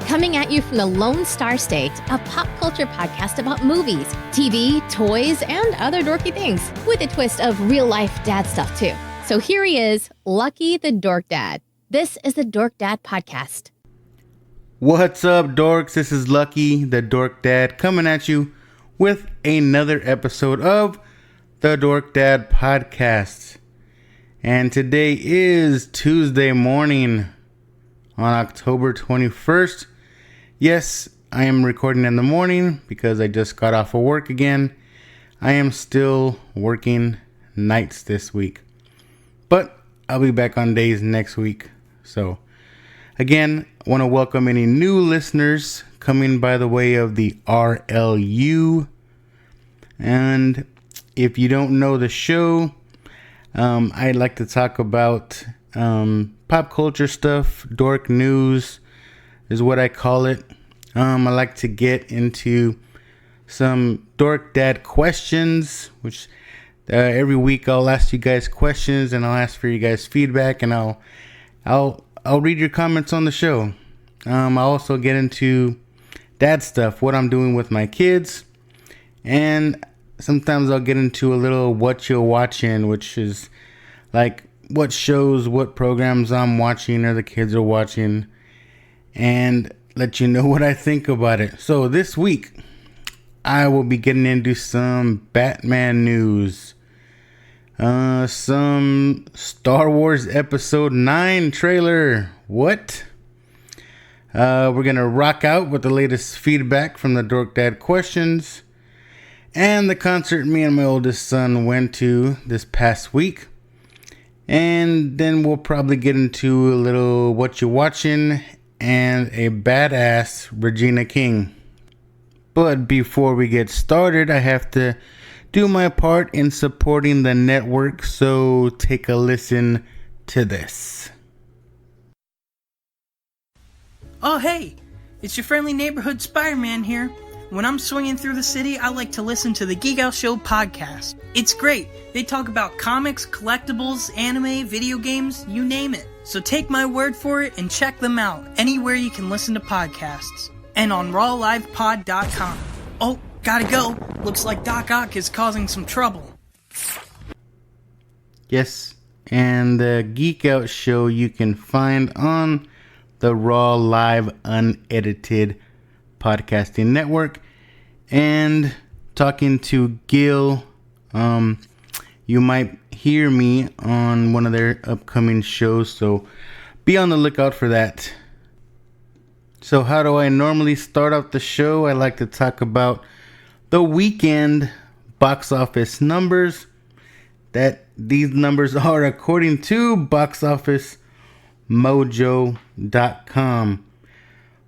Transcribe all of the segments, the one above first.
Coming at you from the Lone Star State, a pop culture podcast about movies, TV, toys, and other dorky things, with a twist of real-life dad stuff, too. So here he is, Lucky the Dork Dad. This is the Dork Dad Podcast. What's up, dorks? This is Lucky the Dork Dad coming at you with another episode of the Dork Dad Podcast. And today is Tuesday morning on October 21st. Yes, I am recording in the morning because I just got off of work again. I am still working nights this week, but I'll be back on days next week. So again, I want to welcome any new listeners coming by the way of the RLU. And if you don't know the show, I'd like to talk about pop culture stuff. Dork news is what I call it. I like to get into some Dork Dad questions, which every week I'll ask you guys questions and I'll ask for you guys feedback, and I'll read your comments on the show. I'll also get into dad stuff, what I'm doing with my kids, and sometimes I'll get into a little what you're watching, which is like what shows, what programs I'm watching or the kids are watching, and let you know what I think about it. So this week, I will be getting into some Batman news, some Star Wars Episode 9 trailer. What? We're going to rock out with the latest feedback from the Dork Dad questions, and the concert me and my oldest son went to this past week. And then we'll probably get into a little what you're watching and a badass Regina King. But before we get started, I have to do my part in supporting the network, so take a listen to this. Oh hey, it's your friendly neighborhood Spider-Man here. When I'm swinging through the city, I like to listen to the Geek Out Show podcast. It's great. They talk about comics, collectibles, anime, video games, you name it. So take my word for it and check them out anywhere you can listen to podcasts. And on rawlivepod.com. Oh, gotta go. Looks like Doc Ock is causing some trouble. Yes, and the Geek Out Show you can find on the Raw Live Unedited Podcasting Network. And talking to Gil, you might hear me on one of their upcoming shows, so be on the lookout for that. So how do I normally start off the show? I like to talk about the weekend box office numbers. That these numbers are according to boxofficemojo.com.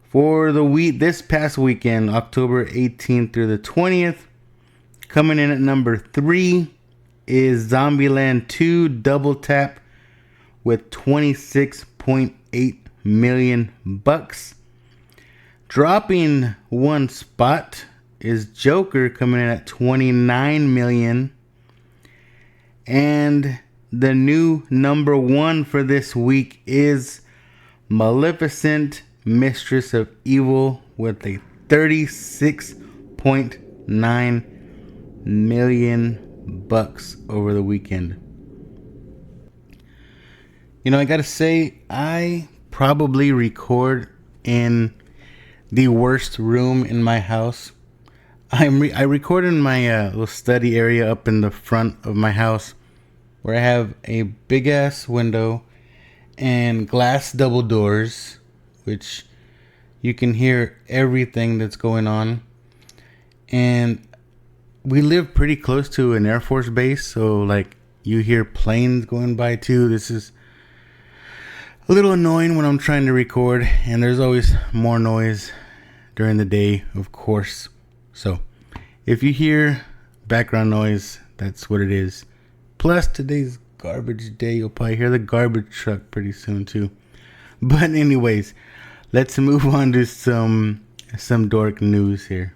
For the this past weekend, October 18th through the 20th, coming in at number 3 is Zombieland 2 Double Tap with $26.8 million. Dropping one spot is Joker, coming in at $29 million. And the new number 1 for this week is Maleficent, Mistress of Evil, with a $36.9 million over the weekend. You know, I gotta say, I probably record in the worst room in my house. I record in my little study area up in the front of my house, where I have a big ass window and glass double doors, which you can hear everything that's going on. And we live pretty close to an Air Force base, so like you hear planes going by too. This is a little annoying when I'm trying to record, and there's always more noise during the day, of course. So if you hear background noise, that's what it is. Plus today's garbage day. You'll probably hear the garbage truck pretty soon too. But anyways, let's move on to some dork news here.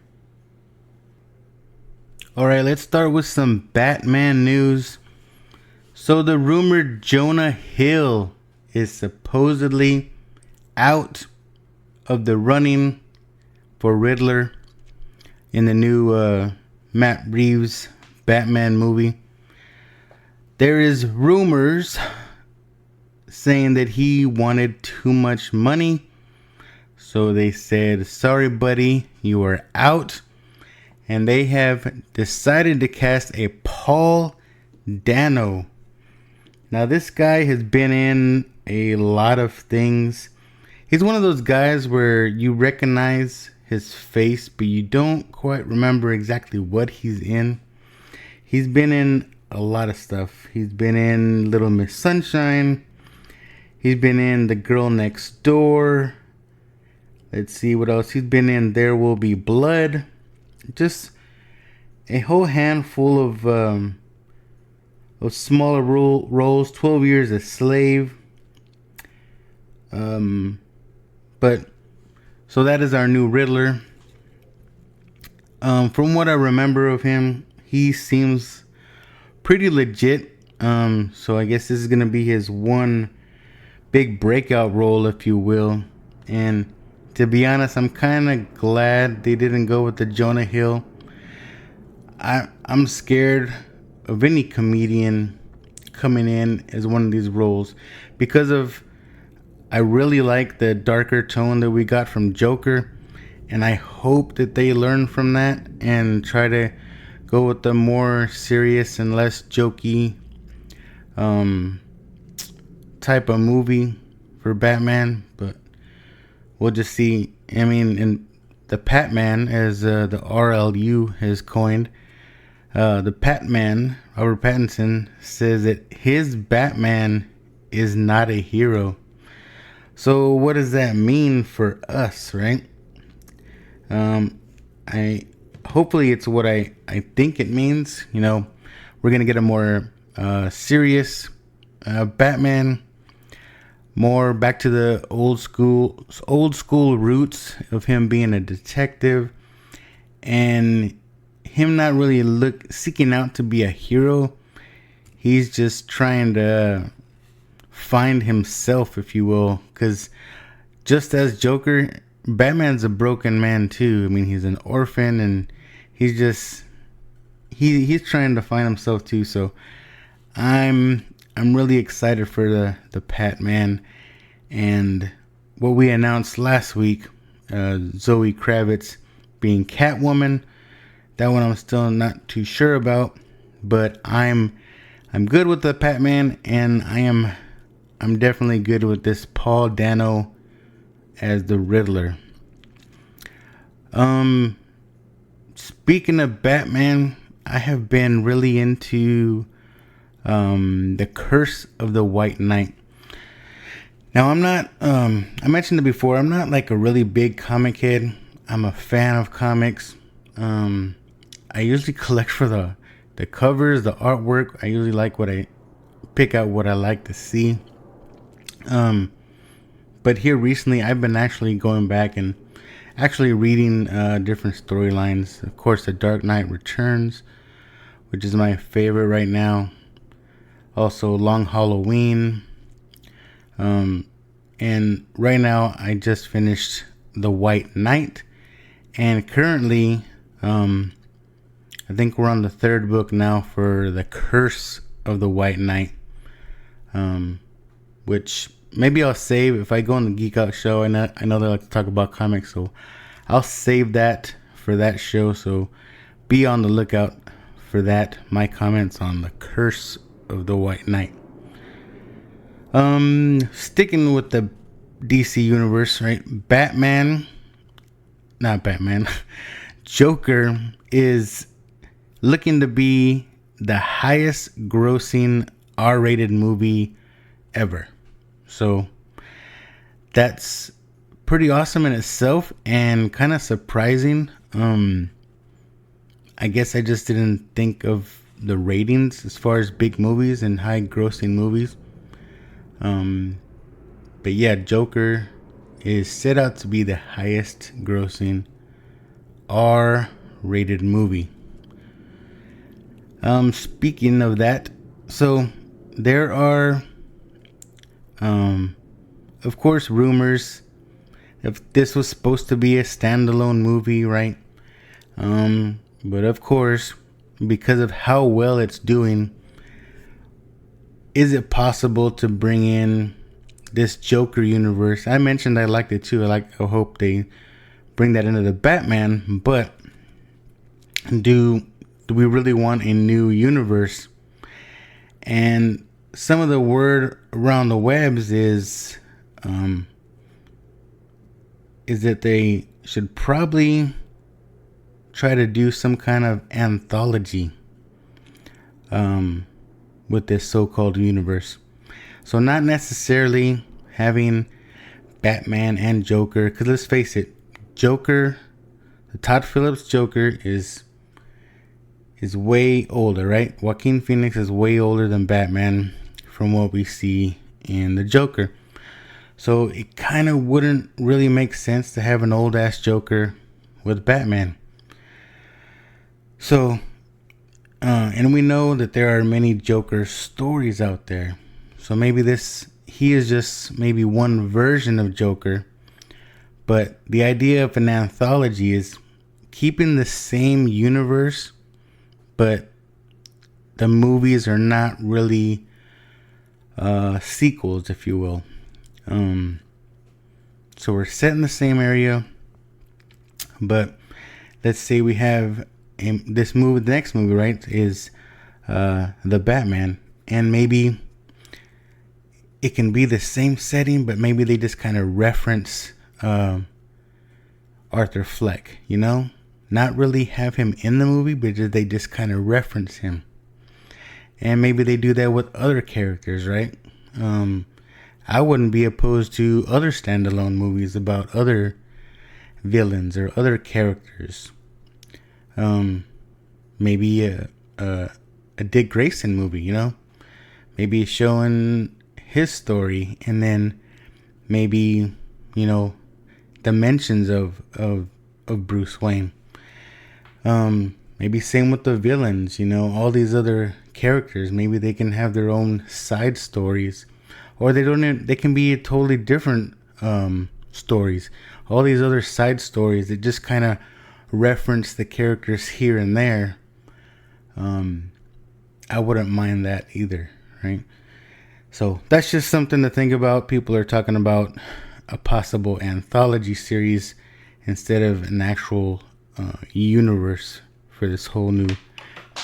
Alright, let's start with some Batman news. So the rumored Jonah Hill is supposedly out of the running for Riddler in the new Matt Reeves Batman movie. There is rumors saying that he wanted too much money. So they said, sorry, buddy, you are out. And they have decided to cast a Paul Dano. Now, this guy has been in a lot of things. He's one of those guys where you recognize his face, but you don't quite remember exactly what he's in. He's been in a lot of stuff. He's been in Little Miss Sunshine. He's been in The Girl Next Door. Let's see what else. He's been in There Will Be Blood. Just a whole handful of smaller roles. 12 Years a Slave. But so that is our new Riddler. From what I remember of him, he seems pretty legit. So I guess this is gonna be his one big breakout role, if you will. And to be honest, I'm kind of glad they didn't go with the Jonah Hill. I'm scared of any comedian coming in as one of these roles because of I really like the darker tone that we got from Joker, and I hope that they learn from that and try to go with the more serious and less jokey type of movie for Batman. But we'll just see. I mean, in the Patman, as the RLU has coined, the Patman, Robert Pattinson, says that his Batman is not a hero. So what does that mean for us, right? Hopefully it's what I think it means. You know, we're gonna get a more serious Batman, more back to the old school roots of him being a detective and him not really seeking out to be a hero. He's just trying to find himself, if you will, because just as Joker, Batman's a broken man too. I mean, he's an orphan and he's just he's trying to find himself too. So I'm really excited for the Patman. And what we announced last week, Zoe Kravitz being Catwoman, that one I'm still not too sure about, but I'm good with the Patman, and I'm definitely good with this Paul Dano as the Riddler. Speaking of Batman, I have been really into The Curse of the White Knight. Now, I'm not, I mentioned it before, I'm not like a really big comic head. I'm a fan of comics. I usually collect for the covers, the artwork. I usually pick out what I like to see. But here recently, I've been actually going back and actually reading different storylines. Of course, The Dark Knight Returns, which is my favorite right now. Also, Long Halloween. And right now, I just finished The White Knight. And currently, I think we're on the third book now for The Curse of the White Knight. Which maybe I'll save if I go on the Geek Out show. I know they like to talk about comics, so I'll save that for that show. So be on the lookout for that. My comments on The Curse of the White Knight. Sticking with the DC universe, right? Joker is looking to be the highest grossing R-rated movie ever. So that's pretty awesome in itself and kind of surprising. I guess I just didn't think of the ratings as far as big movies and high grossing movies. But yeah, Joker is set out to be the highest grossing R-rated movie. Speaking of that, so there are, of course, rumors if this was supposed to be a standalone movie, right? But of course, because of how well it's doing, is it possible to bring in this Joker universe? I mentioned I liked it too. I hope they bring that into the Batman, but do we really want a new universe? And some of the word around the webs is that they should probably try to do some kind of anthology with this so-called universe. So not necessarily having Batman and Joker, because let's face it, Joker, the Todd Phillips Joker is way older, right? Joaquin Phoenix is way older than Batman from what we see in the Joker. So it kind of wouldn't really make sense to have an old ass Joker with Batman. So, and we know that there are many Joker stories out there. So maybe he is just maybe one version of Joker. But the idea of an anthology is keeping the same universe, but the movies are not really sequels, if you will. So we're set in the same area, but let's say we have this movie, the next movie, right, is the Batman, and maybe it can be the same setting, but maybe they just kind of reference Arthur Fleck, you know, not really have him in the movie, but they just kind of reference him. And maybe they do that with other characters, right? I wouldn't be opposed to other standalone movies about other villains or other characters. Maybe a Dick Grayson movie, you know, maybe showing his story, and then maybe, you know, dimensions of Bruce Wayne. Maybe same with the villains, you know, all these other characters. Maybe they can have their own side stories, or they can be totally different stories. All these other side stories that just kind of reference the characters here and there. I wouldn't mind that either, right? So that's just something to think about. People are talking about a possible anthology series instead of an actual universe for this whole new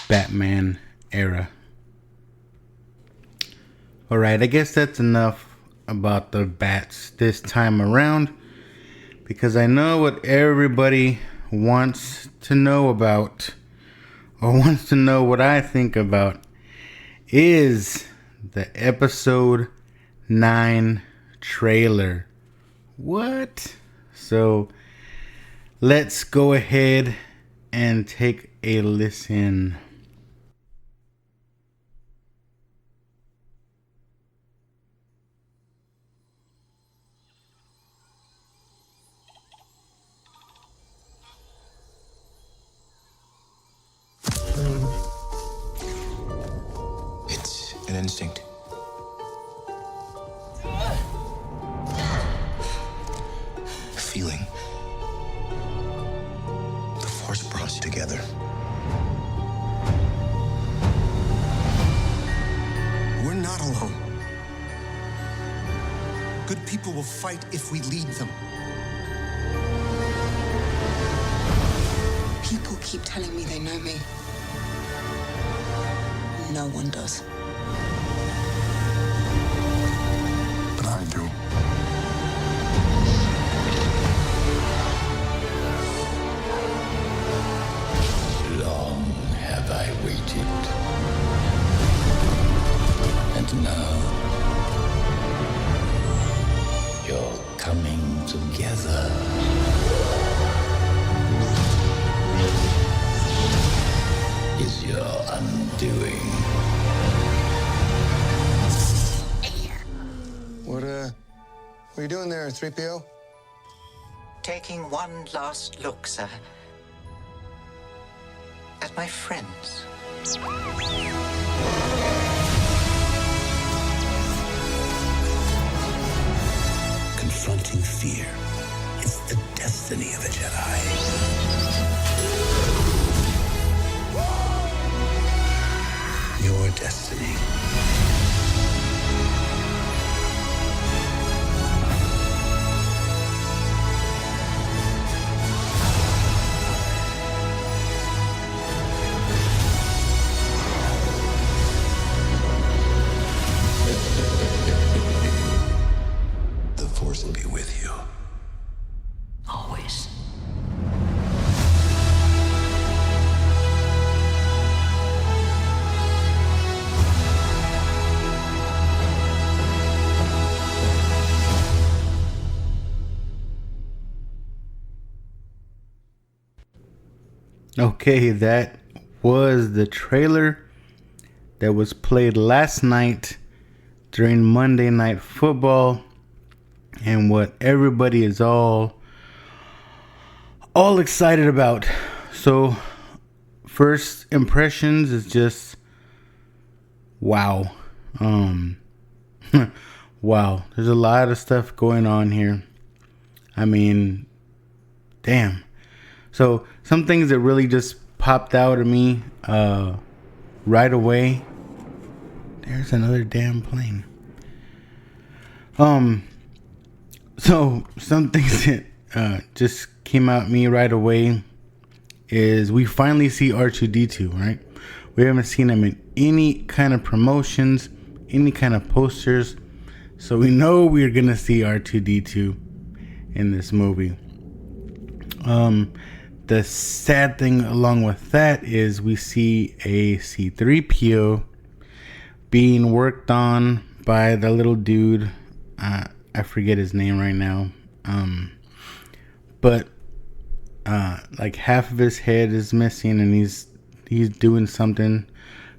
Batman era. Alright, I guess that's enough about the bats this time around, because I know what everybody wants to know about, or wants to know what I think about, is the episode 9 trailer. What? So let's go ahead and take a listen. It's an instinct. A feeling. The force brought us together. We're not alone. Good people will fight if we lead them. People keep telling me they know me. No one does. But I do. Long have I waited. And now you're coming together. Is your undoing. What are you doing there, 3PO? Taking one last look, sir. At my friends. Confronting fear destiny of a Jedi. Your destiny. The Force will be with you. Always. Okay, that was the trailer that was played last night during Monday Night Football, and what everybody is all excited about. So, first impressions is just wow. Wow. There's a lot of stuff going on here. I mean, damn. So, some things that really just popped out at me right away. There's another damn plane. So, some things that just came out at me right away is we finally see R2-D2, right? We haven't seen him in any kind of promotions, any kind of posters. So, we know we're going to see R2-D2 in this movie. The sad thing along with that is we see a C-3PO being worked on by the little dude. I forget his name right now. But like half of his head is missing, and he's doing something.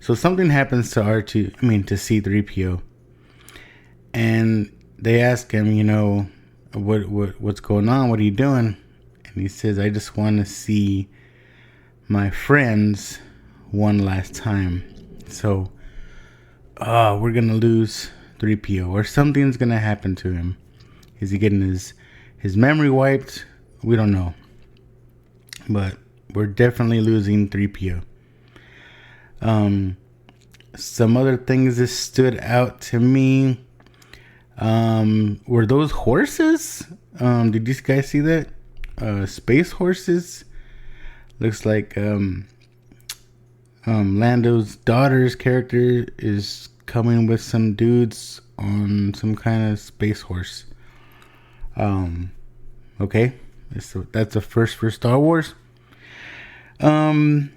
So something happens to to C-3PO, and they ask him, what's going on? What are you doing? And he says, I just want to see my friends one last time. So, we're going to lose 3PO, or something's going to happen to him. Is he getting his memory wiped? We don't know. But we're definitely losing 3PO. Some other things that stood out to me. Were those horses? Did you guys see that? Space horses. Looks like Lando's daughter's character is coming with some dudes on some kind of space horse. Okay, so that's a first for Star Wars. What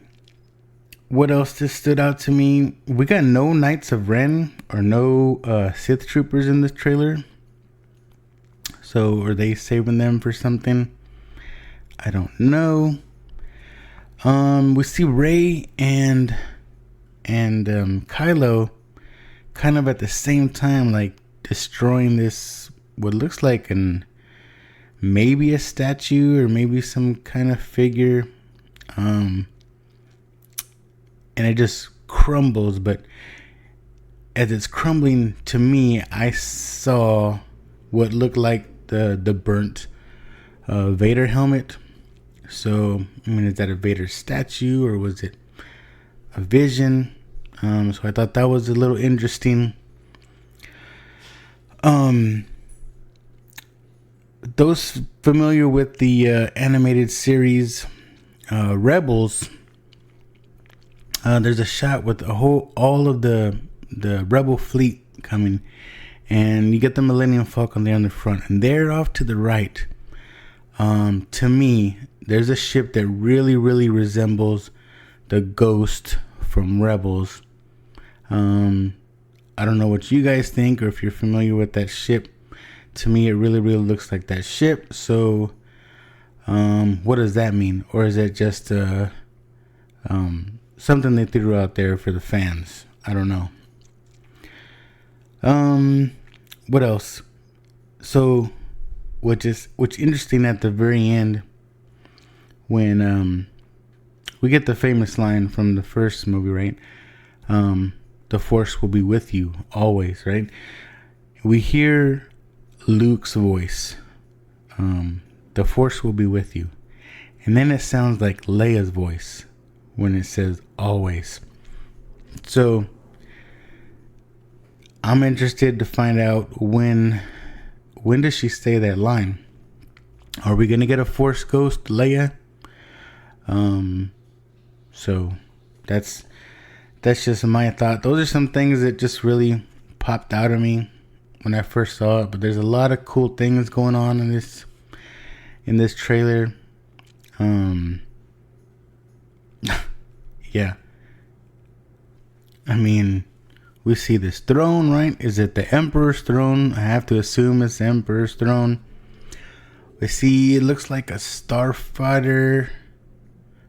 else just stood out to me? We got no Knights of Ren or no Sith troopers in this trailer. So are they saving them for something? I don't know. We see Rey and Kylo kind of at the same time, like destroying this, what looks like maybe a statue or maybe some kind of figure. And it just crumbles, but as it's crumbling, to me, I saw what looked like the burnt Vader helmet. So, is that a Vader statue, or was it a vision? So I thought that was a little interesting. Those familiar with the animated series Rebels, there's a shot with all of the Rebel fleet coming, and you get the Millennium Falcon there on the front, and they're off to the right. To me, there's a ship that really, really resembles the Ghost from Rebels. I don't know what you guys think, or if you're familiar with that ship. To me, it really, really looks like that ship. So, what does that mean? Or is it just something they threw out there for the fans? I don't know. What else? So, which interesting at the very end, when we get the famous line from the first movie, right? The Force will be with you always, right? We hear Luke's voice. the Force will be with you. And then it sounds like Leia's voice when it says always. So I'm interested to find out when does she say that line? Are we gonna get a Force ghost Leia? So that's just my thought. Those are some things that just really popped out of me when I first saw it. But there's a lot of cool things going on in this trailer. Yeah. I mean, we see this throne, right? Is it the Emperor's throne? I have to assume it's the Emperor's throne. We see it looks like a starfighter.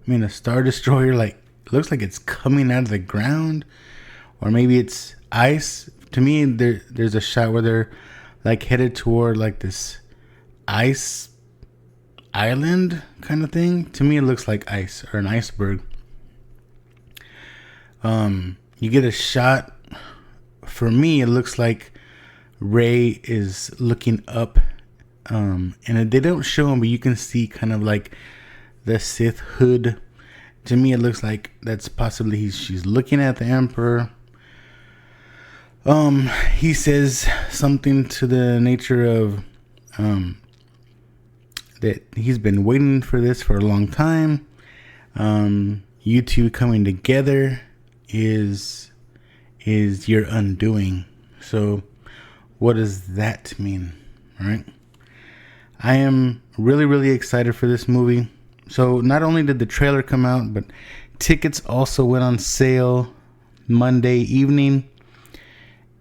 A Star Destroyer. Like, it looks like it's coming out of the ground. Or maybe it's ice. To me, there's a shot where they're like headed toward like this ice island kind of thing. To me, it looks like ice or an iceberg. You get a shot. For me, it looks like Rey is looking up, and they don't show him, but you can see kind of like the Sith hood. To me, it looks like that's possibly she's looking at the Emperor. He says something to the nature of that he's been waiting for this for a long time. You two coming together is your undoing. So what does that mean? All right. I am really, really excited for this movie. So not only did the trailer come out, but tickets also went on sale Monday evening.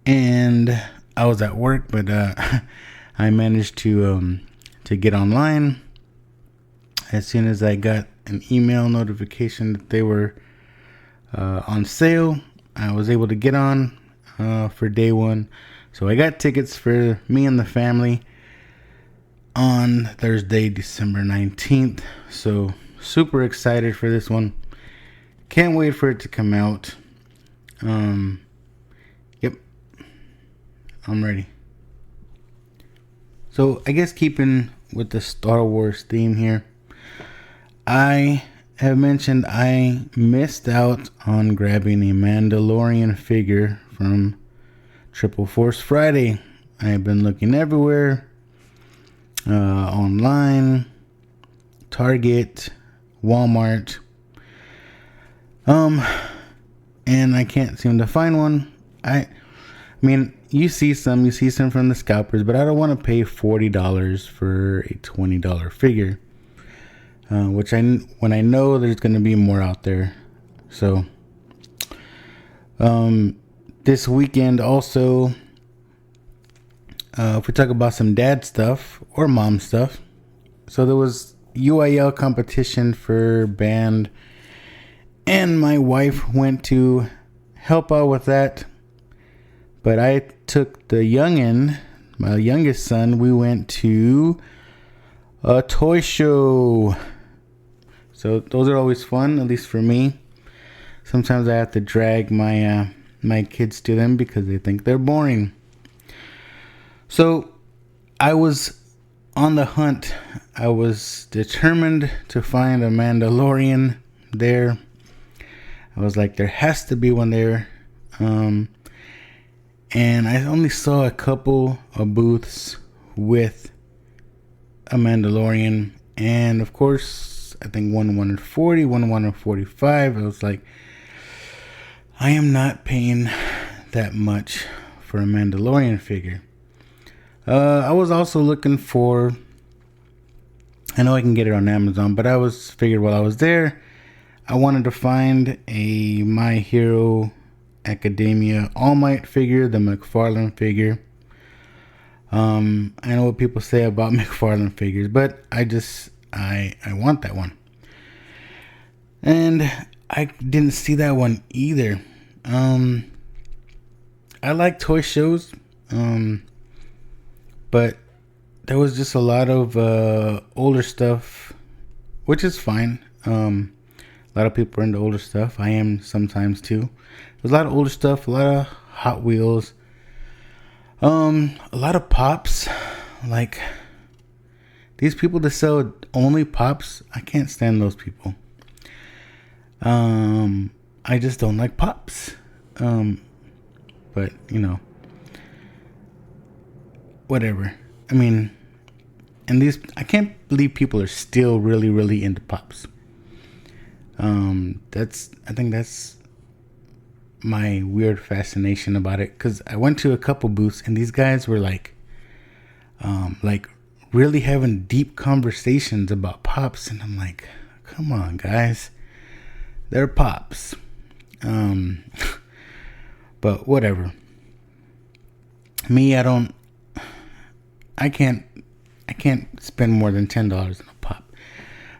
And I was at work, but I managed to get online. As soon as I got an email notification that they were on sale, I was able to get on for day one. So I got tickets for me and the family on Thursday, December 19th. So super excited for this one. Can't wait for it to come out. Yep. I'm ready. So I guess keeping with the Star Wars theme here, I have mentioned I missed out on grabbing a Mandalorian figure from Triple Force Friday. I have been looking everywhere, online, Target, Walmart, and I can't seem to find one. I mean, you see some from the scalpers, but I don't want to pay $40 for a $20 figure. When I know there's going to be more out there. So, this weekend also, if we talk about some dad stuff or mom stuff. So there was UIL competition for band, and my wife went to help out with that. But I took the youngin', my youngest son, we went to a toy show. So those are always fun, at least for me. Sometimes I have to drag my kids to them because they think they're boring. So I was on the hunt. I was determined to find a Mandalorian there. I was like, there has to be one there. And I only saw a couple of booths with a Mandalorian. And of course, I think one wanted 40, one wanted 45. I was like, I am not paying that much for a Mandalorian figure. I was also looking for, I know I can get it on Amazon, but I figured while I was there, I wanted to find a My Hero Academia All Might figure, the McFarlane figure. I know what people say about McFarlane figures, but I want that one. And I didn't see that one either. I like toy shows, but there was just a lot of older stuff, which is fine. A lot of people are into older stuff. I am sometimes too. There's a lot of older stuff, a lot of Hot Wheels, a lot of Pops. Like, These people that sell only pops, I can't stand those people. I just don't like pops. But, you know, whatever. I mean, and I can't believe people are still really, really into pops. I think that's my weird fascination about it. Cause I went to a couple booths and these guys were like really having deep conversations about pops. And I'm like, come on, guys, they're pops. But whatever. Me, I can't spend more than $10 on a pop.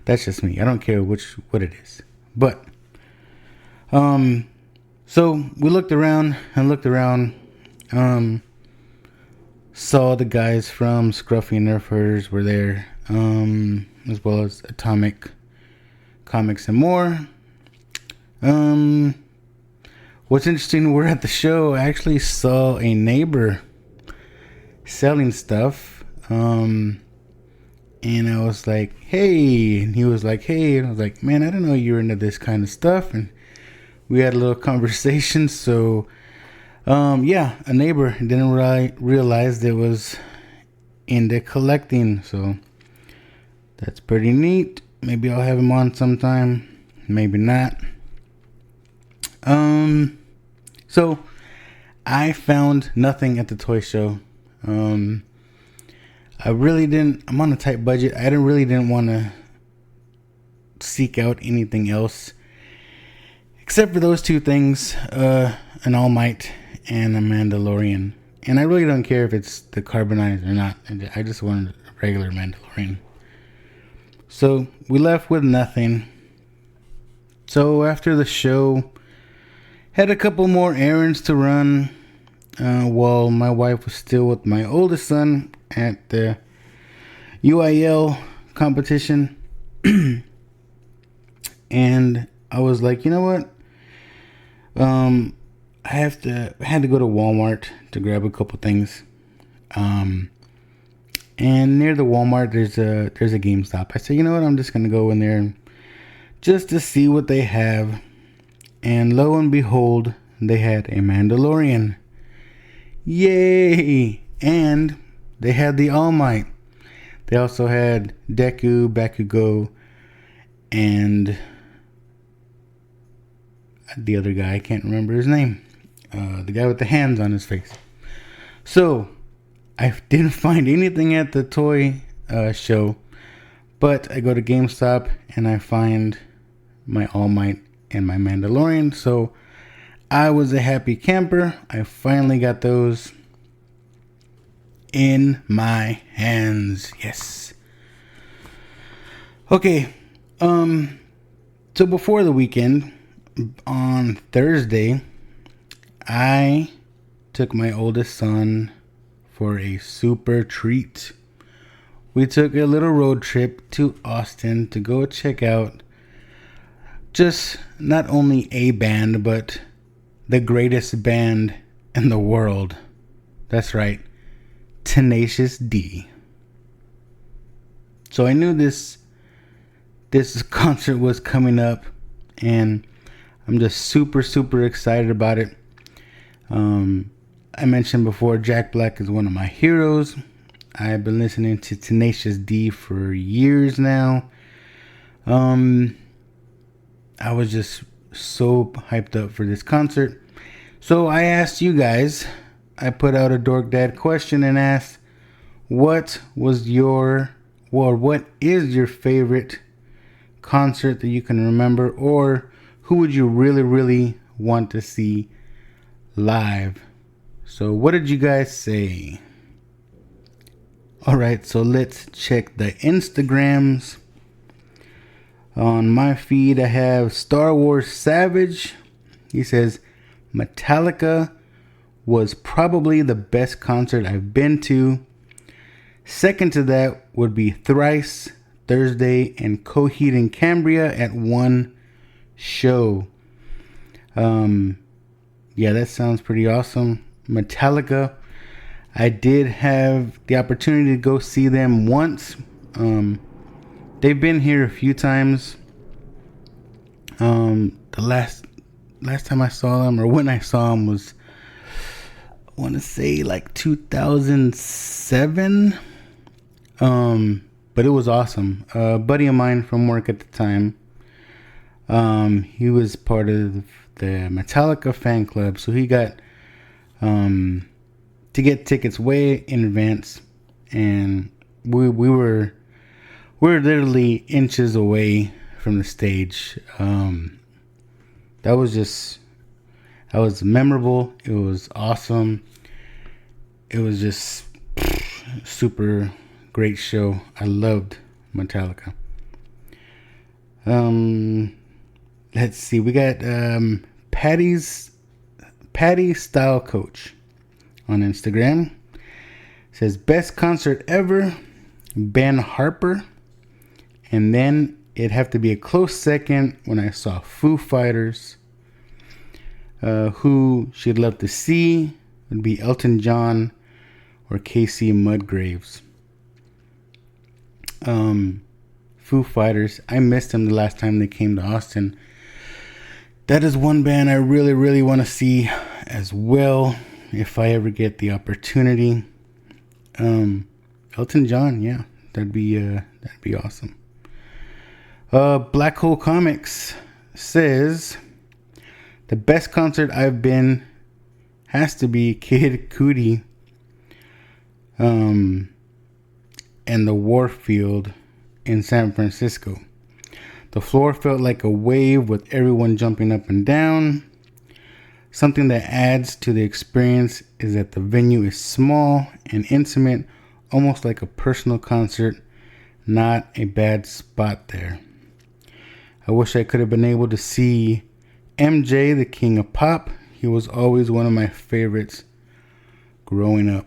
That's just me. I don't care what it is. But so we looked around, saw the guys from Scruffy and Nerf Herders were there, as well as Atomic Comics and more. What's interesting, we're at the show, I actually saw a neighbor selling stuff. And I was like, hey, and he was like, hey, and I was like, man, I didn't know you were into this kind of stuff. And we had a little conversation. So, yeah, a neighbor didn't realize that was into collecting. So that's pretty neat. Maybe I'll have him on sometime. Maybe not. So I found nothing at the toy show. I'm on a tight budget. I didn't want to seek out anything else except for those two things, an All Might and a Mandalorian. And I really don't care if it's the carbonized or not. I just wanted a regular Mandalorian. So we left with nothing. So after the show, had a couple more errands to run while my wife was still with my oldest son at the UIL competition. And I was like, you know what? I had to go to Walmart to grab a couple things. And near the Walmart there's a GameStop. I said, you know what? I'm just gonna go in there just to see what they have. And lo and behold, they had a Mandalorian. Yay! And they had the All Might. They also had Deku, Bakugo, and the other guy, I can't remember his name. The guy with the hands on his face. So, I didn't find anything at the toy show, but I go to GameStop and I find my All Might and my Mandalorian. So, I was a happy camper. I finally got those in my hands. Yes. Okay. So before the weekend, on Thursday, I took my oldest son for a super treat. We took a little road trip to Austin to go check out just not only a band, but the greatest band in the world. That's right. Tenacious D. So I knew this concert was coming up, and I'm just super excited about it. I mentioned before, Jack Black is one of my heroes. I've been listening to Tenacious D for years now. I was just so hyped up for this concert. So I asked you guys, I put out a Dork Dad question and asked, what is your favorite concert that you can remember, or who would you really want to see live? So what did you guys say? Alright, so let's check the Instagrams. On my feed I have Star Wars Savage. He says, Metallica was probably the best concert I've been to. Second to that would be Thrice, Thursday, and Coheed and Cambria at one show. Yeah, that sounds pretty awesome. Metallica, I did have the opportunity to go see them once. They've been here a few times. The last time I saw them, or when I saw them, was, I want to say like 2007. But it was awesome. A buddy of mine from work at the time, he was part of the Metallica fan club, so he got to get tickets way in advance, and we were literally inches away from the stage. That was memorable. It was awesome. It was just super great show. I loved Metallica. Let's see. We got Patty Style Coach on Instagram. Says best concert ever, Ben Harper. And then it'd have to be a close second when I saw Foo Fighters. Who she'd love to see would be Elton John or Casey Musgraves. Foo Fighters. I missed them the last time they came to Austin. That is one band I really, really want to see as well, if I ever get the opportunity. Elton John, yeah, that'd be awesome. Black Hole Comics says the best concert I've been has to be Kid Cudi, and the Warfield in San Francisco. The floor felt like a wave with everyone jumping up and down. Something that adds to the experience is that the venue is small and intimate, almost like a personal concert. Not a bad spot there. I wish I could have been able to see MJ, the King of Pop. He was always one of my favorites growing up.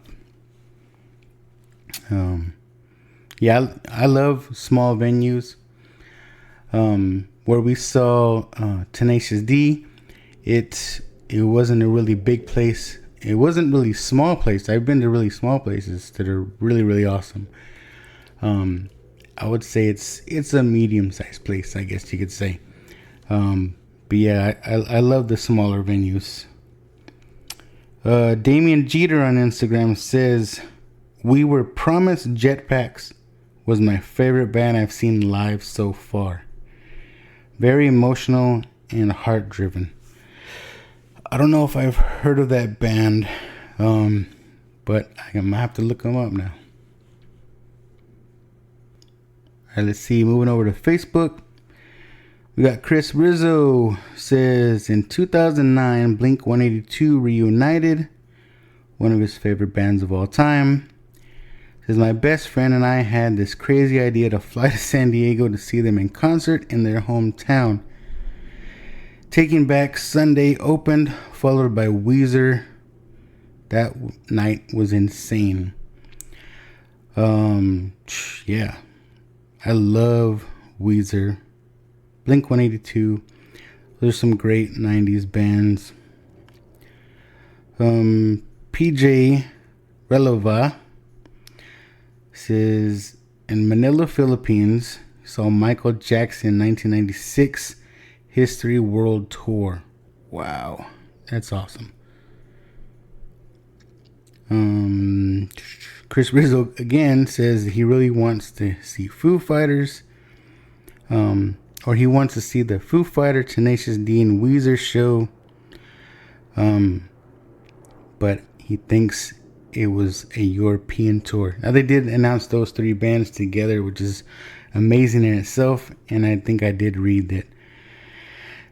Yeah, I love small venues. Where we saw Tenacious D, it wasn't a really big place. It wasn't really small place. I've been to really small places that are really, really awesome. I would say it's a medium-sized place, I guess you could say. But yeah, I love the smaller venues. Damian Jeter on Instagram says, "We Were Promised Jetpacks was my favorite band I've seen live so far. Very emotional and heart-driven." I don't know if I've heard of that band, but I'm gonna have to look them up now. Alright, let's see. Moving over to Facebook. We got Chris Rizzo says, in 2009, Blink-182 reunited, one of his favorite bands of all time. Says, my best friend and I had this crazy idea to fly to San Diego to see them in concert in their hometown. Taking Back Sunday opened, followed by Weezer. That night was insane. Yeah, I love Weezer. Blink-182. There's some great 90s bands. PJ Relova says, in Manila, Philippines, saw Michael Jackson 1996 History World Tour. Wow, that's awesome. Chris Rizzo again says he really wants to see Foo Fighters. Or he wants to see the Foo Fighter, Tenacious D, and Weezer show. But he thinks it was a European tour. Now, they did announce those three bands together, which is amazing in itself. And I think I did read that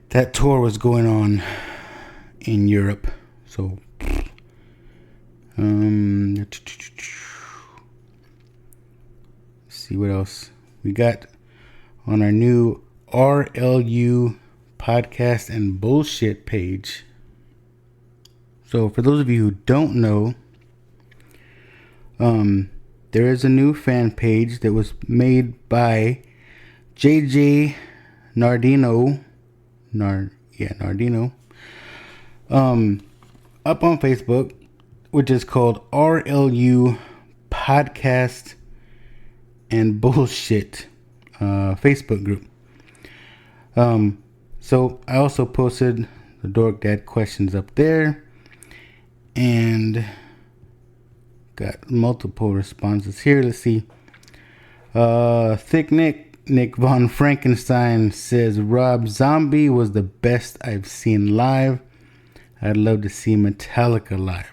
that tour was going on in Europe. So, let's see what else we got on our new RLU podcast and bullshit page. So for those of you who don't know, there is a new fan page that was made by JJ Nardino. Nardino. Up on Facebook, which is called RLU Podcast and Bullshit Facebook group. So I also posted the Dork Dad questions up there and got multiple responses here. Let's see. Thick Nick Von Frankenstein says Rob Zombie was the best I've seen live. I'd love to see Metallica live.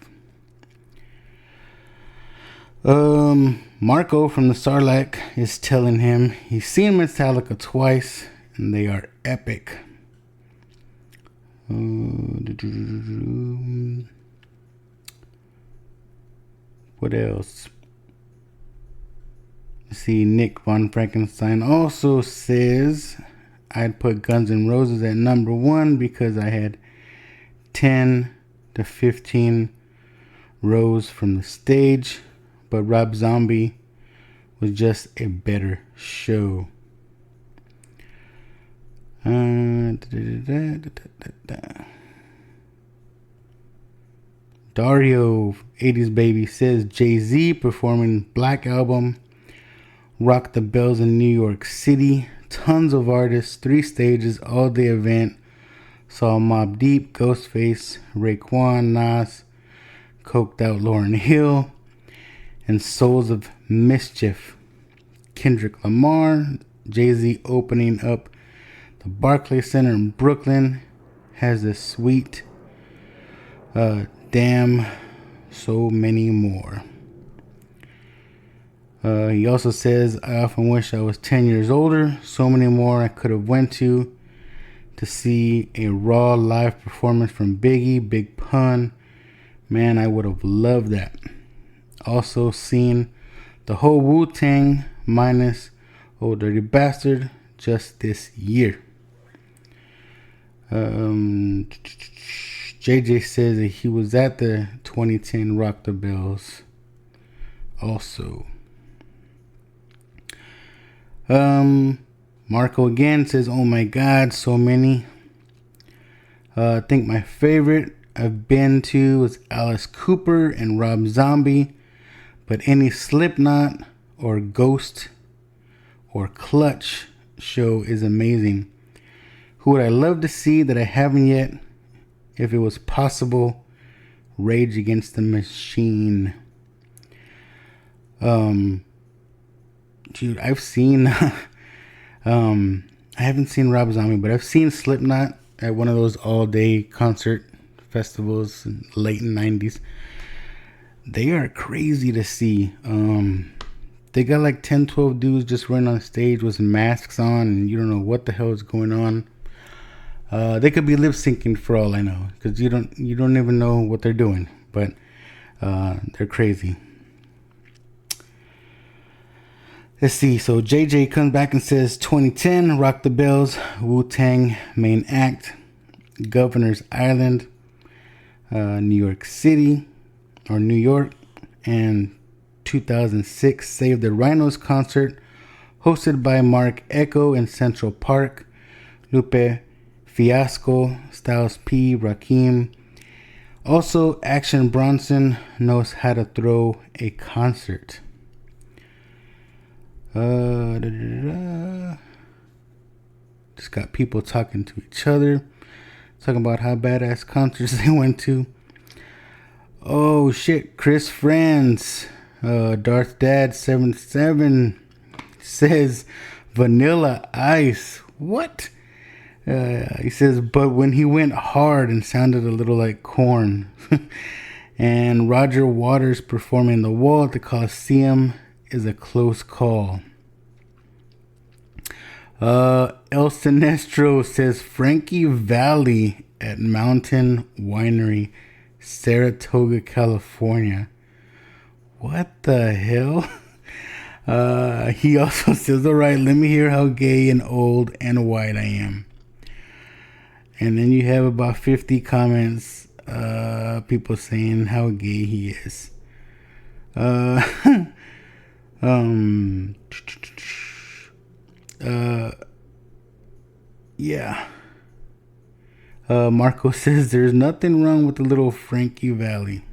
Marco from the Sarlacc is telling him he's seen Metallica twice and they are epic. What else? Let's see, Nick Von Frankenstein also says I'd put Guns N' Roses at number 1 because I had 10 to 15 rows from the stage, but Rob Zombie was just a better show. Dario, 80s Baby, says Jay-Z performing Black Album, Rock the Bells in New York City, tons of artists, 3 stages, all-day event, saw Mobb Deep, Ghostface, Raekwon, Nas, Coked Out Lauryn Hill, and Souls of Mischief. Kendrick Lamar, Jay-Z opening up the Barclays Center in Brooklyn, has a sweet damn so many more. He also says, I often wish I was 10 years older. So many more I could have went to see a raw live performance from Biggie, Big Pun. Man, I would have loved that. Also seen the whole Wu-Tang minus Old Dirty Bastard just this year. JJ says that he was at the 2010 Rock the Bells also. Marco again says, oh my god, so many. I think my favorite I've been to was Alice Cooper and Rob Zombie, but any Slipknot or Ghost or Clutch show is amazing. Who would I love to see that I haven't yet? If it was possible, Rage Against the Machine. Dude, I've seen I haven't seen Rob Zombie, but I've seen Slipknot at one of those all-day concert festivals in the late 90s. They are crazy to see. They got like 10, 12 dudes just running on stage with masks on, and you don't know what the hell is going on. They could be lip syncing for all I know, because you don't even know what they're doing, but they're crazy. Let's see. So JJ comes back and says 2010 Rock the Bells, Wu-Tang main act, Governor's Island, New York City or New York, and 2006 Save the Rhinos concert hosted by Mark Echo in Central Park, Lupe Fiasco, Styles P, Rakim. Also, Action Bronson knows how to throw a concert. Just got people talking to each other, talking about how badass concerts they went to. Oh shit, Chris Franz, Darth Dad 77 says Vanilla Ice. What? He says, but when he went hard and sounded a little like Korn. And Roger Waters performing The Wall at the Coliseum is a close call. El Sinestro says Frankie Valli at Mountain Winery, Saratoga, California. What the hell? He also says, alright, let me hear how gay and old and white I am. And then you have about 50 comments, people saying how gay he is. Yeah. Marco says there's nothing wrong with the little Frankie Valli.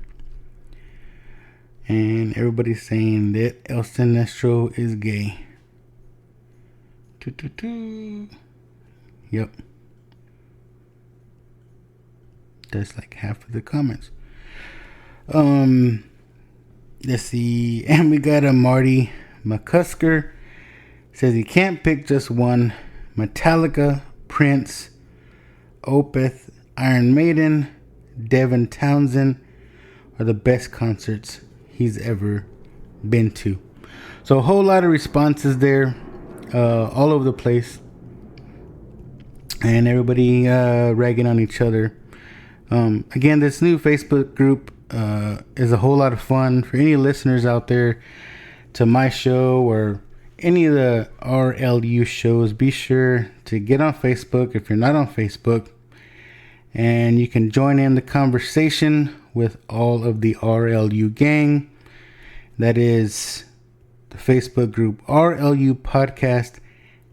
And everybody's saying that El Sinestro is gay. Yep. That's like half of the comments. Let's see. And we got a Marty McCusker. Says he can't pick just one. Metallica, Prince, Opeth, Iron Maiden, Devin Townsend are the best concerts he's ever been to. So a whole lot of responses there, all over the place, and everybody ragging on each other. Again, this new Facebook group is a whole lot of fun for any listeners out there to my show or any of the RLU shows. Be sure to get on Facebook if you're not on Facebook, and you can join in the conversation with all of the RLU gang. That is the Facebook group RLU Podcast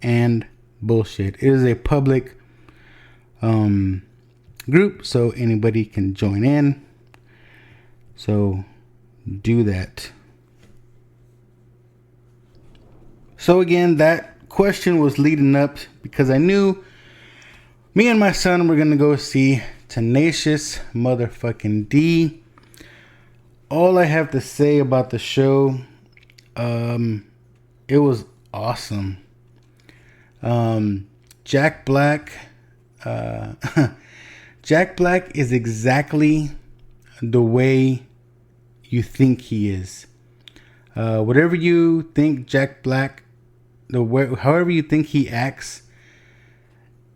and Bullshit. It is a public group, so anybody can join in. So do that. So again, that question was leading up because I knew me and my son were going to go see Tenacious motherfucking D. All I have to say about the show, it was awesome. Jack Black, Jack Black is exactly the way you think he is. Whatever you think Jack Black, however you think he acts,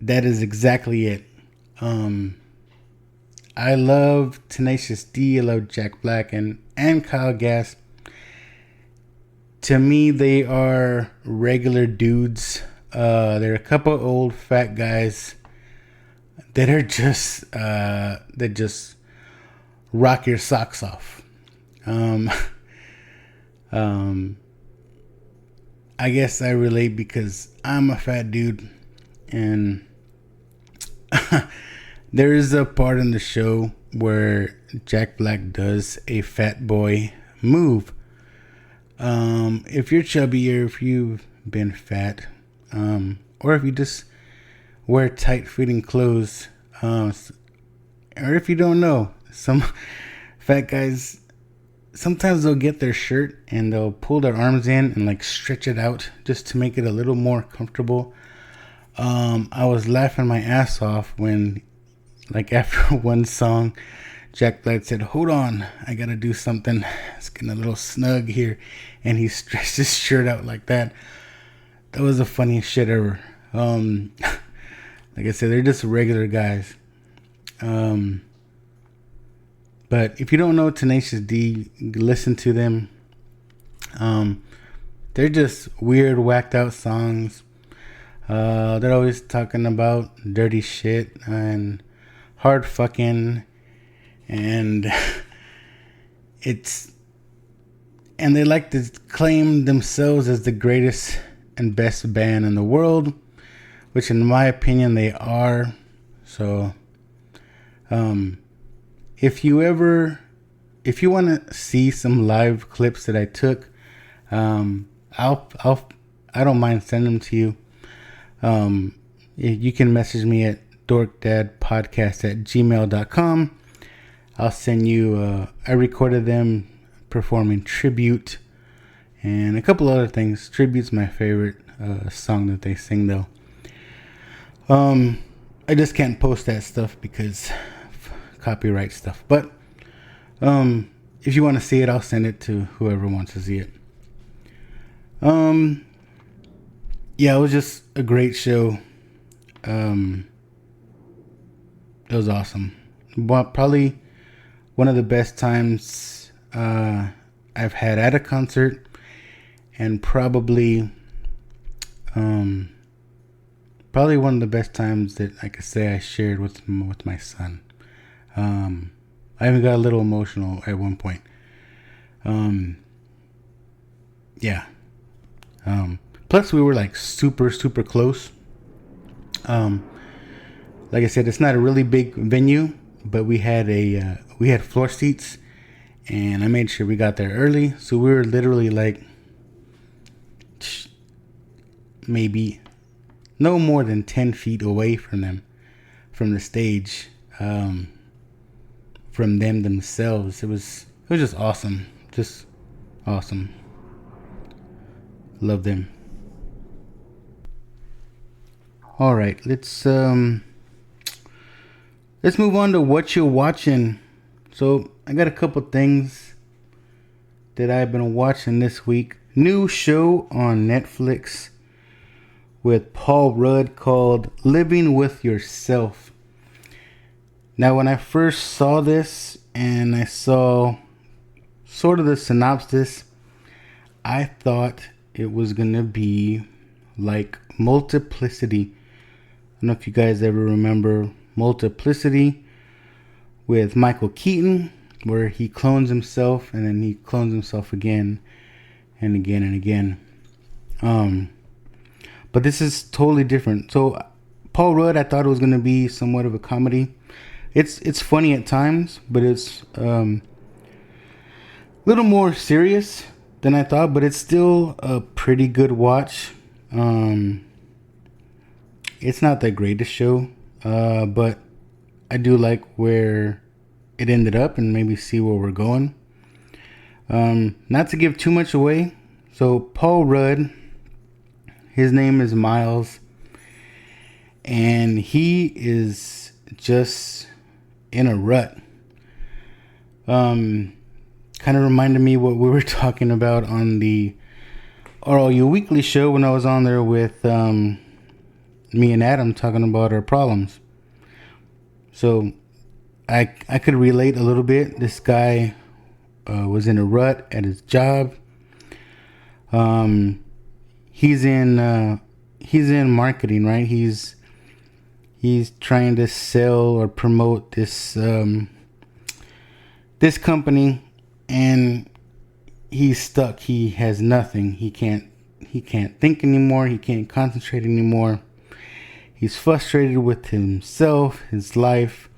that is exactly it. I love Tenacious D. I love Jack Black and Kyle Gass. To me, they are regular dudes. They're a couple old fat guys that are just that just rock your socks off. I guess I relate because I'm a fat dude, and there is a part in the show where Jack Black does a fat boy move. If you're chubby, or if you've been fat, or if you just wear tight fitting clothes, or if you don't know, some fat guys, sometimes they'll get their shirt and they'll pull their arms in and like stretch it out just to make it a little more comfortable. I was laughing my ass off when, like, after one song, Jack Black said, "Hold on, I gotta do something. It's getting a little snug here," and he stretched his shirt out like that. That was the funniest shit ever. Like I said, they're just regular guys. But if you don't know Tenacious D, listen to them. They're just weird, whacked out songs. They're always talking about dirty shit and hard fucking, and they like to claim themselves as the greatest and best band in the world, which in my opinion they are. So if you want to see some live clips that I took, I don't mind sending them to you. You can message me at dorkdadpodcast@gmail.com. I'll send you, I recorded them performing Tribute and a couple other things. Tribute's my favorite song that they sing, though. I just can't post that stuff because of copyright stuff. But if you want to see it, I'll send it to whoever wants to see it. Yeah, it was just a great show. It was awesome. Probably one of the best times I've had at a concert, and probably one of the best times that I could say I shared with my son. I even got a little emotional at one point. Yeah. Plus, we were like super, super close. Like I said, it's not a really big venue, but we had floor seats, and I made sure we got there early. So we were literally like maybe no more than 10 feet away from them, from the stage, from them themselves. It was just awesome. Just awesome. Love them. All right, let's move on to what you're watching. So I got a couple things that I've been watching this week. New show on Netflix with Paul Rudd called Living with Yourself. Now, when I first saw this and I saw sort of the synopsis, I thought it was gonna be like Multiplicity. I don't know if you guys ever remember Multiplicity with Michael Keaton, where he clones himself and then he clones himself again and again and again. But this is totally different. So Paul Rudd, I thought it was going to be somewhat of a comedy. It's funny at times, but it's a little more serious than I thought, but it's still a pretty good watch. It's not the greatest show, but I do like where it ended up and maybe see where we're going. Not to give too much away. So Paul Rudd, his name is Miles, and he is just in a rut. Kind of reminded me what we were talking about on the RLU Weekly show when I was on there with me and Adam talking about our problems. So I could relate a little bit. This guy was in a rut at his job. He's in marketing, right? He's trying to sell or promote this this company, and he's stuck. He has nothing. He can't think anymore. He can't concentrate anymore. He's frustrated with himself, his life.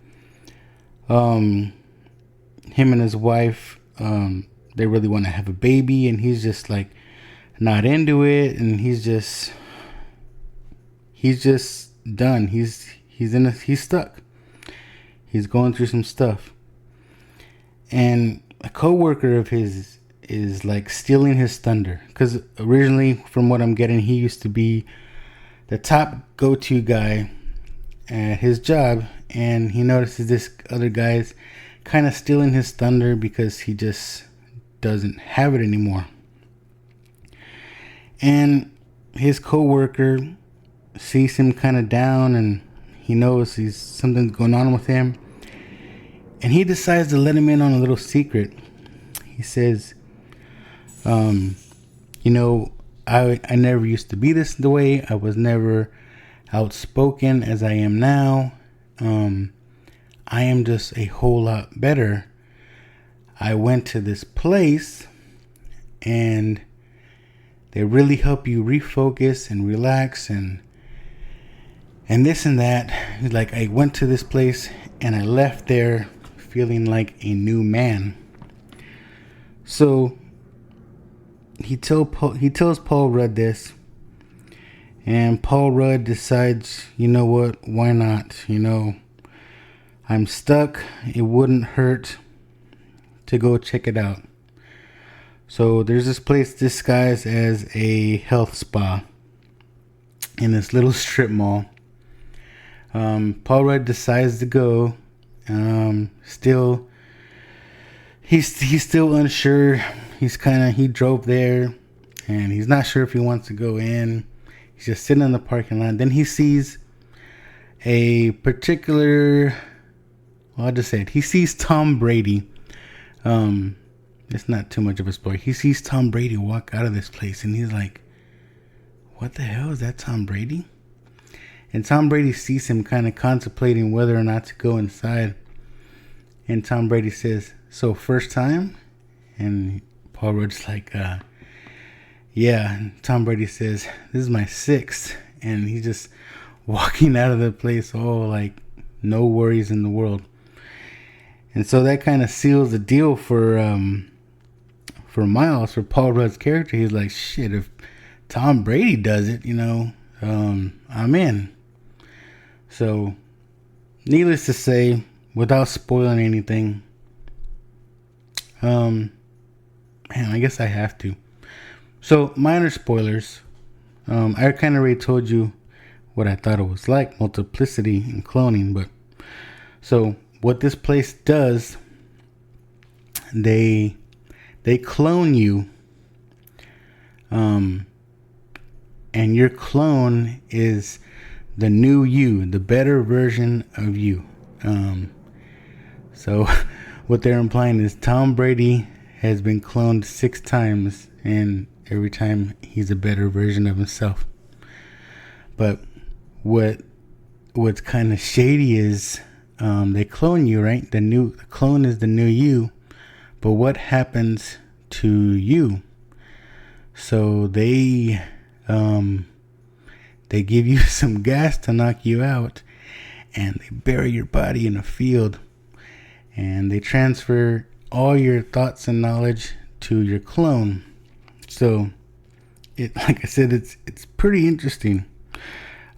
Him and his wife, they really want to have a baby, and he's just like not into it, and he's just done. He's stuck. He's going through some stuff, and a coworker of his is like stealing his thunder, because originally, from what I'm getting, he used to be the top go-to guy at his job, and he notices this other guy's kind of stealing his thunder because he just doesn't have it anymore. And his coworker sees him kind of down, and he knows something's going on with him, and he decides to let him in on a little secret. He says, I never used to be the way. I was never outspoken as I am now. I am just a whole lot better. I went to this place, and they really help you refocus and relax and this and that. He's like, I went to this place and I left there feeling like a new man. So he tells Paul Rudd this, and Paul Rudd decides, you know what, why not? I'm stuck. It wouldn't hurt to go check it out. So there's this place disguised as a health spa in this little strip mall. Paul Rudd decides to go. He's still unsure. He drove there, and he's not sure if he wants to go in. He's just sitting in the parking lot. Then he sees a particular, well, I'll just say it. He sees Tom Brady. It's not too much of a spoiler. He sees Tom Brady walk out of this place, and he's like, what the hell, is that Tom Brady? And Tom Brady sees him kind of contemplating whether or not to go inside. And Tom Brady says, so first time? And Paul Rudd's like, yeah. And Tom Brady says, this is my sixth. And he's just walking out of the place, all like no worries in the world. And so that kind of seals the deal for Miles, for Paul Rudd's character. He's like, shit, if Tom Brady does it, I'm in. So, needless to say, without spoiling anything, man, I guess I have to. So, minor spoilers. I kind of already told you what I thought it was like, multiplicity and cloning. But so, what this place does, they clone you, and your clone is the new you, the better version of you. So what they're implying is Tom Brady has been cloned 6 times, and every time he's a better version of himself. But what's kind of shady is they clone you, right? The clone is the new you, but what happens to you? So they give you some gas to knock you out, and they bury your body in a field, and they transfer all your thoughts and knowledge to your clone. So like I said, it's pretty interesting.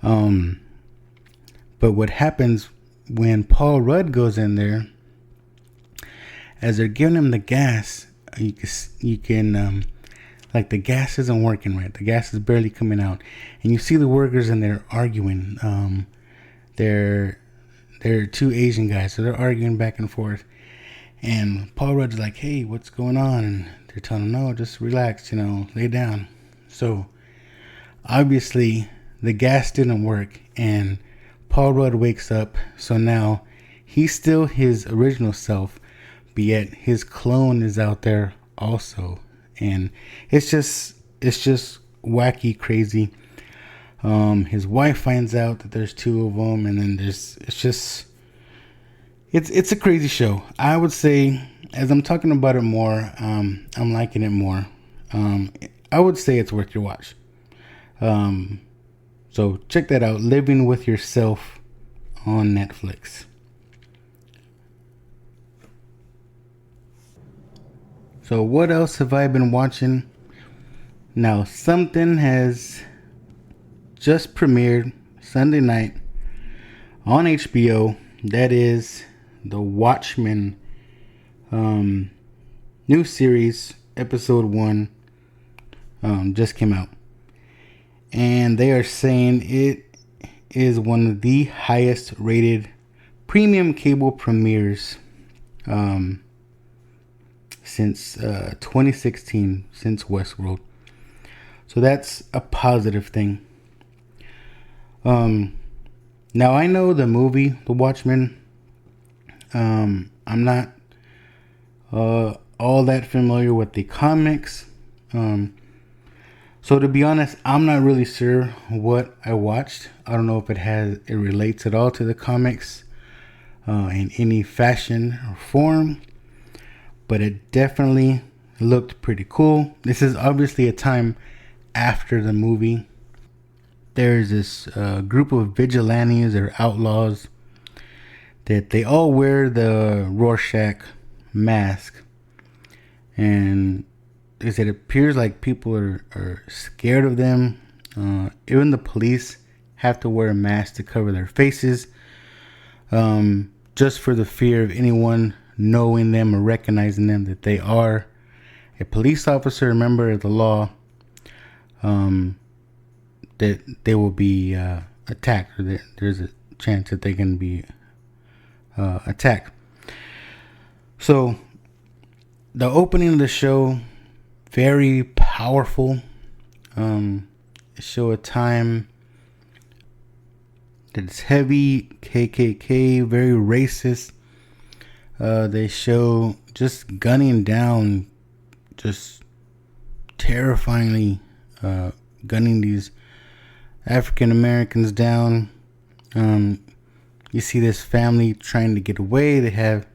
But what happens when Paul Rudd goes in there, as they're giving him the gas, you can like the gas isn't working right. The gas is barely coming out, and you see the workers in there arguing. They're 2 Asian guys, so they're arguing back and forth. And Paul Rudd's like, "Hey, what's going on?" And they're telling him, "No, just relax, lay down." So obviously the gas didn't work, and Paul Rudd wakes up. So now he's still his original self, but yet his clone is out there also. And it's just wacky, crazy. His wife finds out that there's 2 of them, and then it's a crazy show. I would say, as I'm talking about it more, I'm liking it more. I would say it's worth your watch. So check that out, Living with Yourself on Netflix. So what else have I been watching? Now, something has just premiered Sunday night on HBO. That is The Watchmen new series, episode 1 just came out. And they are saying it is one of the highest rated premium cable premieres since 2016, since Westworld. So that's a positive thing. Now I know the movie The Watchmen. I'm not all that familiar with the comics. So to be honest, I'm not really sure what I watched. I don't know if it relates at all to the comics in any fashion or form, but it definitely looked pretty cool. This is obviously a time after the movie. There's this group of vigilantes or outlaws that they all wear the Rorschach mask, and it appears like people are scared of them. Even the police have to wear a mask to cover their faces, just for the fear of anyone knowing them or recognizing them, that they are a police officer, a member of the law, that they will be attacked, or there's a chance that they can be attacked. So the opening of the show, very powerful. Show a time that's heavy KKK, very racist. They show just gunning down, just terrifyingly gunning these African Americans down. You see this family trying to get away. They have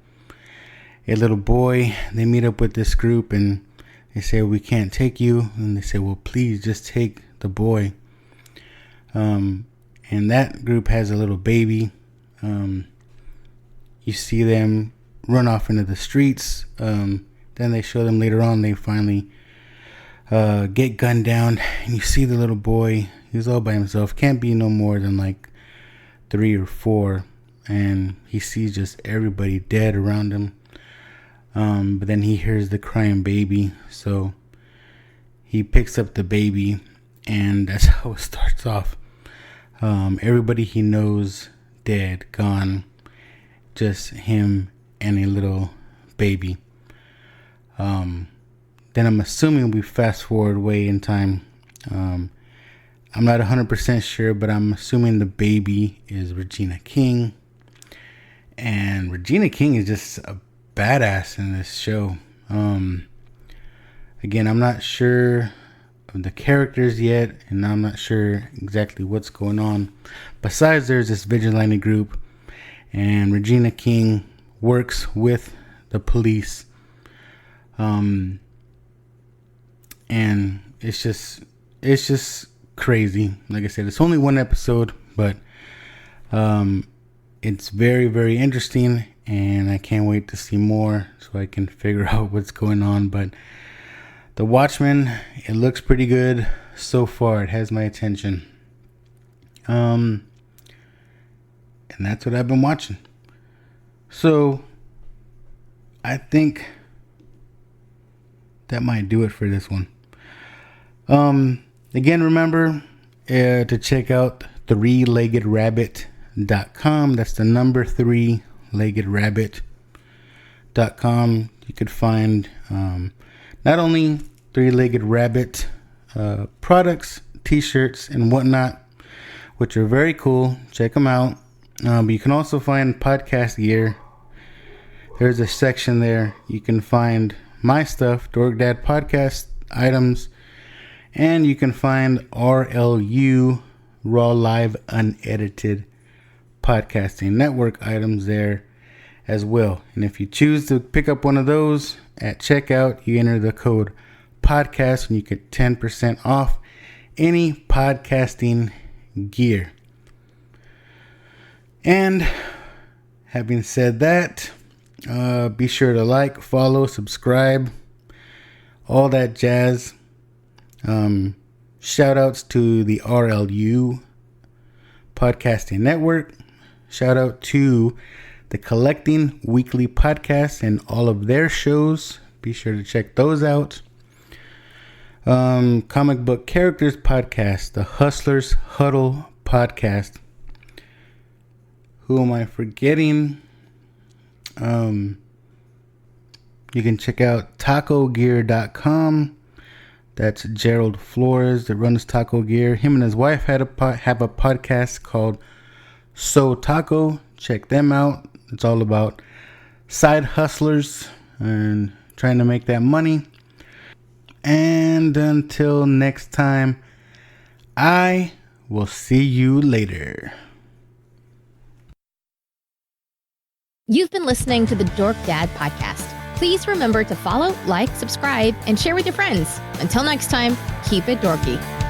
a little boy. They meet up with this group and they say, "We can't take you." And they say, "Well, please just take the boy." And that group has a little baby. You see them run off into the streets. Then they show them later on, they finally get gunned down, and you see the little boy. He's all by himself, can't be no more than like 3 or 4, and he sees just everybody dead around him. But then he hears the crying baby, so he picks up the baby, and that's how it starts off. Everybody he knows dead, gone, just him and a little baby. Then I'm assuming we fast forward way in time. I'm not 100% sure, but I'm assuming the baby is Regina King. And Regina King is just a badass in this show. Again, I'm not sure of the characters yet, and I'm not sure exactly what's going on. Besides, there's this vigilante group, and Regina King works with the police. And it's just crazy. Like I said, it's only 1 episode, but it's very, very interesting, and I can't wait to see more so I can figure out what's going on. But The Watchmen, it looks pretty good so far. It has my attention. And that's what I've been watching. So I think that might do it for this one. Again, remember to check out 3leggedrabbit.com. That's the number 3leggedrabbit.com. You could find not only 3-Legged Rabbit products, t-shirts, and whatnot, which are very cool. Check them out. But you can also find podcast gear. There's a section there. You can find my stuff, Dork Dad Podcast items, and you can find RLU, Raw Live Unedited Podcasting Network items there as well. And if you choose to pick up one of those at checkout, you enter the code podcast and you get 10% off any podcasting gear. And having said that, be sure to like, follow, subscribe, all that jazz. Shout outs to the RLU Podcasting Network. Shout out to the Collecting Weekly Podcast and all of their shows. Be sure to check those out. Comic Book Characters Podcast, the Hustlers Huddle Podcast. Who am I forgetting? You can check out tacogear.com. That's Gerald Flores that runs Taco Gear. Him and his wife have a podcast called So Taco. Check them out. It's all about side hustlers and trying to make that money. And until next time, I will see you later. You've been listening to the Dork Dad Podcast. Please remember to follow, like, subscribe, and share with your friends. Until next time, keep it dorky.